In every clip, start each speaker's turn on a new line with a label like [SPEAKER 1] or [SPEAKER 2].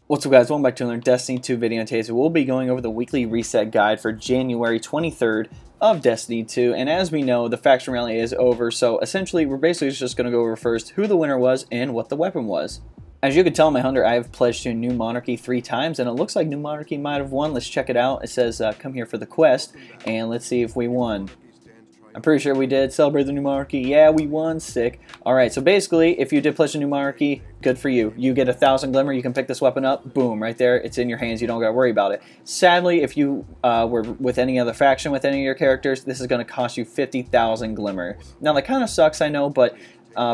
[SPEAKER 1] What's up, guys? Welcome back to another Destiny 2 video. Today so we'll be going over the weekly reset guide for January 23rd of Destiny 2, and as we know, the faction rally is over, so essentially we're basically just going to go over first who the winner was and what the weapon was. As you can tell in my Hunter, I have pledged to New Monarchy 3 times, and it looks like New Monarchy might have won. Let's check it out. It says, come here for the quest, and let's see if we won. I'm pretty sure we did. Celebrate the New Monarchy. Yeah, we won. Sick. Alright, so basically, if you did pledge the New Monarchy, good for you. You get 1,000 Glimmer, you can pick this weapon up. Boom, right there. It's in your hands. You don't got to worry about it. Sadly, if you were with any other faction, with any of your characters, this is going to cost you 50,000 Glimmer. Now, that kind of sucks, I know, but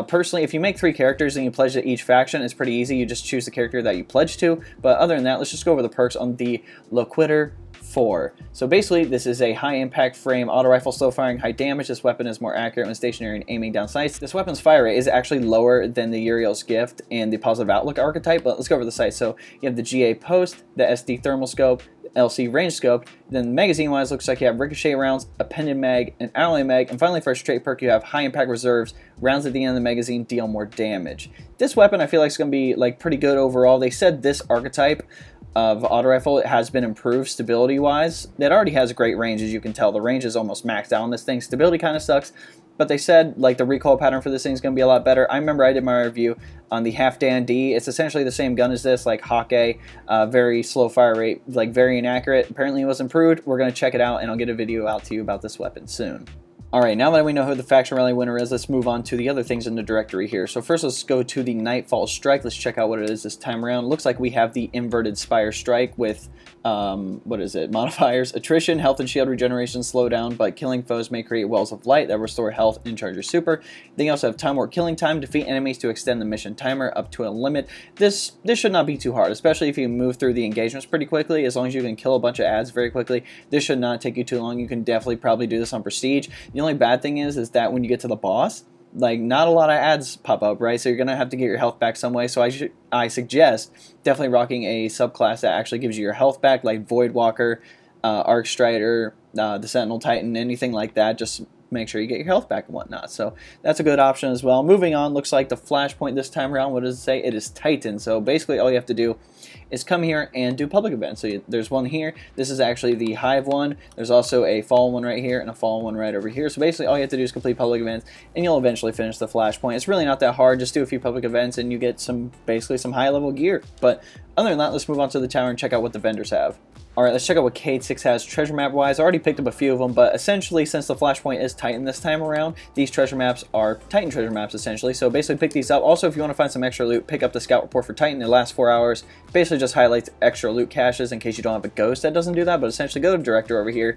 [SPEAKER 1] personally, if you make 3 characters and you pledge to each faction, it's pretty easy. You just choose the character that you pledge to. But other than that, let's just go over the perks on the Loquitor IV. So basically, this is a high impact frame, auto rifle, slow firing, high damage. This weapon is more accurate when stationary and aiming down sights. This weapon's fire rate is actually lower than the Uriel's Gift and the Positive Outlook archetype, but let's go over the sights. So you have the GA post, the SD thermal scope, LC range scope. Then magazine wise, looks like you have ricochet rounds, appended mag, and ally mag, and finally for a straight perk you have high impact reserves. Rounds at the end of the magazine deal more damage. This weapon I feel like is going to be like pretty good overall. They said this archetype of auto rifle, it has been improved stability wise. It already has a great range, as you can tell. The range is almost maxed out on this thing. Stability kind of sucks, but they said like the recoil pattern for this thing is going to be a lot better. I remember I did my review on the Half Dan D. It's essentially the same gun as this, like Hawkeye, very slow fire rate, like very inaccurate. Apparently it was improved. We're going to check it out, and I'll get a video out to you about this weapon soon. Alright, now that we know who the faction rally winner is, let's move on to the other things in the directory here. So first, let's go to the Nightfall Strike. Let's check out what it is this time around. Looks like we have the Inverted Spire Strike with, modifiers. Attrition, health and shield regeneration slowdown, but killing foes may create wells of light that restore health and charge your super. Then you also have Time War Killing Time, defeat enemies to extend the mission timer up to a limit. This should not be too hard, especially if you move through the engagements pretty quickly. As long as you can kill a bunch of ads very quickly, this should not take you too long. You can definitely probably do this on Prestige. The only bad thing is that when you get to the boss, like not a lot of ads pop up, right? So you're gonna have to get your health back some way. So I suggest definitely rocking a subclass that actually gives you your health back, like Void Walker, Arc Strider, the Sentinel Titan, anything like that. Just make sure you get your health back and whatnot. So that's a good option as well. Moving on, looks like the flashpoint this time around, what does it say? It is Titan. So basically all you have to do is come here and do public events. So there's one here. This is actually the Hive one. There's also a Fallen one right here and a Fallen one right over here. So basically all you have to do is complete public events and you'll eventually finish the flashpoint. It's really not that hard. Just do a few public events and you get basically some high level gear. But other than that, let's move on to the tower and check out what the vendors have. Alright, let's check out what Cade 6 has treasure map wise. I already picked up a few of them, but essentially since the flashpoint is Titan this time around, these treasure maps are Titan treasure maps essentially. So basically pick these up. Also, if you want to find some extra loot, pick up the scout report for Titan. It lasts 4 hours. Basically just highlights extra loot caches in case you don't have a ghost that doesn't do that, but essentially go to director over here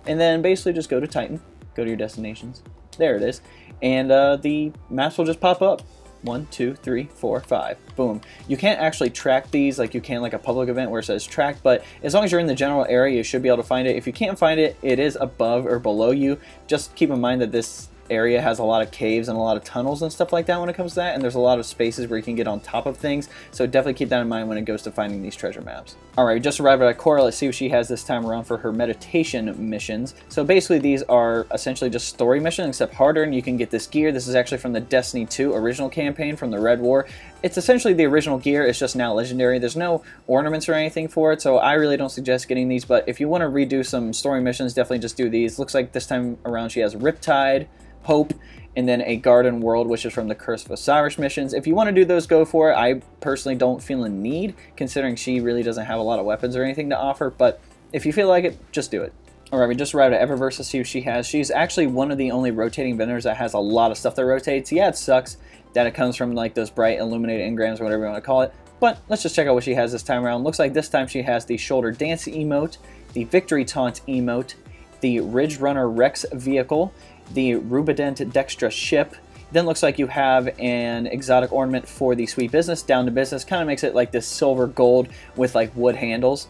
[SPEAKER 1] and then basically just go to Titan. Go to your destinations. There it is. And the maps will just pop up. 1, 2, 3, 4, 5. Boom. You can't actually track these like you can like a public event where it says track, but as long as you're in the general area, you should be able to find it. If you can't find it, it is above or below you. Just keep in mind that this area has a lot of caves and a lot of tunnels and stuff like that when it comes to that, and there's a lot of spaces where you can get on top of things, so definitely keep that in mind when it goes to finding these treasure maps. Alright, just arrived at Cora. Let's see what she has this time around for her meditation missions. So basically these are essentially just story missions except harder, and you can get this gear. This is actually from the Destiny 2 original campaign from the Red War. It's essentially the original gear, it's just now legendary. There's no ornaments or anything for it, so I really don't suggest getting these, but if you want to redo some story missions, definitely just do these. Looks like this time around she has Riptide, Hope, and then a Garden World, which is from the Curse of Osiris missions. If you want to do those, go for it. I personally don't feel a need, considering she really doesn't have a lot of weapons or anything to offer, but if you feel like it, just do it. Alright, we just arrived at Eververse to see what she has. She's actually one of the only rotating vendors that has a lot of stuff that rotates. Yeah, it sucks that it comes from like those bright illuminated engrams or whatever you want to call it, but let's just check out what she has this time around. Looks like this time she has the Shoulder Dance emote, the Victory Taunt emote, the Ridge Runner Rex vehicle, the Rubident Dextra ship. Then looks like you have an exotic ornament for the Sweet Business, Down to Business. Kind of makes it like this silver gold with like wood handles.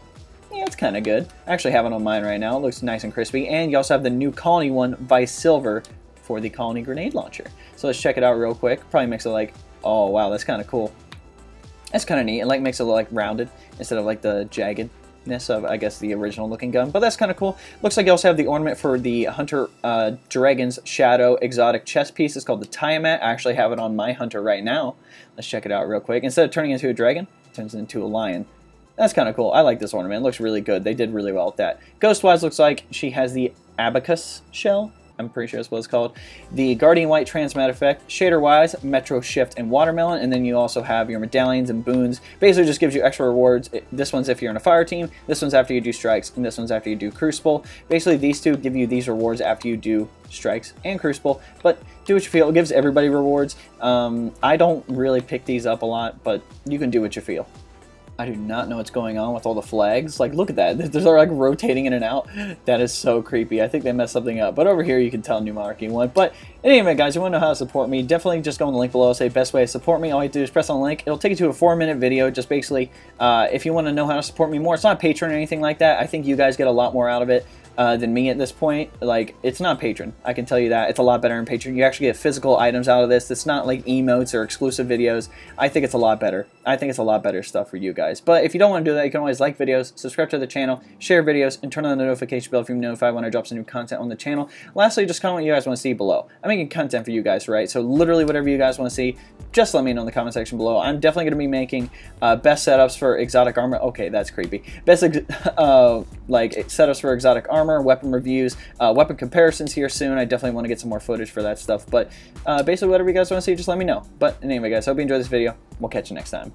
[SPEAKER 1] Yeah, it's kind of good. I actually have it on mine right now. It looks nice and crispy. And you also have the new Colony one, Vice Silver, for the Colony Grenade Launcher. So let's check it out real quick. Probably makes it like, oh wow, that's kind of cool. That's kind of neat. It like makes it look like rounded instead of like the jagged of, I guess, the original looking gun, but that's kind of cool. Looks like you also have the ornament for the Hunter Dragon's Shadow exotic chest piece. It's called the Tiamat. I actually have it on my Hunter right now. Let's check it out real quick. Instead of turning into a dragon, it turns into a lion. That's kind of cool. I like this ornament. It looks really good. They did really well with that. Ghost-wise, looks like she has the Abacus shell. I'm pretty sure that's what it's called. The Guardian White Transmat effect. Shader-wise, Metro Shift and Watermelon. And then you also have your medallions and boons. Basically just gives you extra rewards. This one's if you're in a fire team. This one's after you do strikes. And this one's after you do Crucible. Basically, these two give you these rewards after you do strikes and Crucible. But do what you feel. It gives everybody rewards. I don't really pick these up a lot, but you can do what you feel. I do not know what's going on with all the flags. Like, look at that. They're like rotating in and out. That is so creepy. I think they messed something up. But over here, you can tell New Monarchy won. But anyway, guys, you want to know how to support me, definitely just go in the link below. Say best way to support me. All you have to do is press on the link. It'll take you to a 4-minute video. Just basically, if you want to know how to support me more, it's not Patreon or anything like that. I think you guys get a lot more out of it than me at this point. Like, it's not Patreon. I can tell you that. It's a lot better in Patreon. You actually get physical items out of this. It's not like emotes or exclusive videos. I think it's a lot better. I think it's a lot better stuff for you guys. But if you don't want to do that, you can always like videos, subscribe to the channel, share videos, and turn on the notification bell if you're notified when I drop some new content on the channel. Lastly, just comment what you guys want to see below. I'm making content for you guys, right? So literally whatever you guys want to see, just let me know in the comment section below. I'm definitely going to be making best setups for exotic armor. Okay, that's creepy. Best like setups for exotic armor, weapon reviews, weapon comparisons here soon. I definitely want to get some more footage for that stuff. But basically whatever you guys want to see, just let me know. But anyway, guys, hope you enjoyed this video. We'll catch you next time.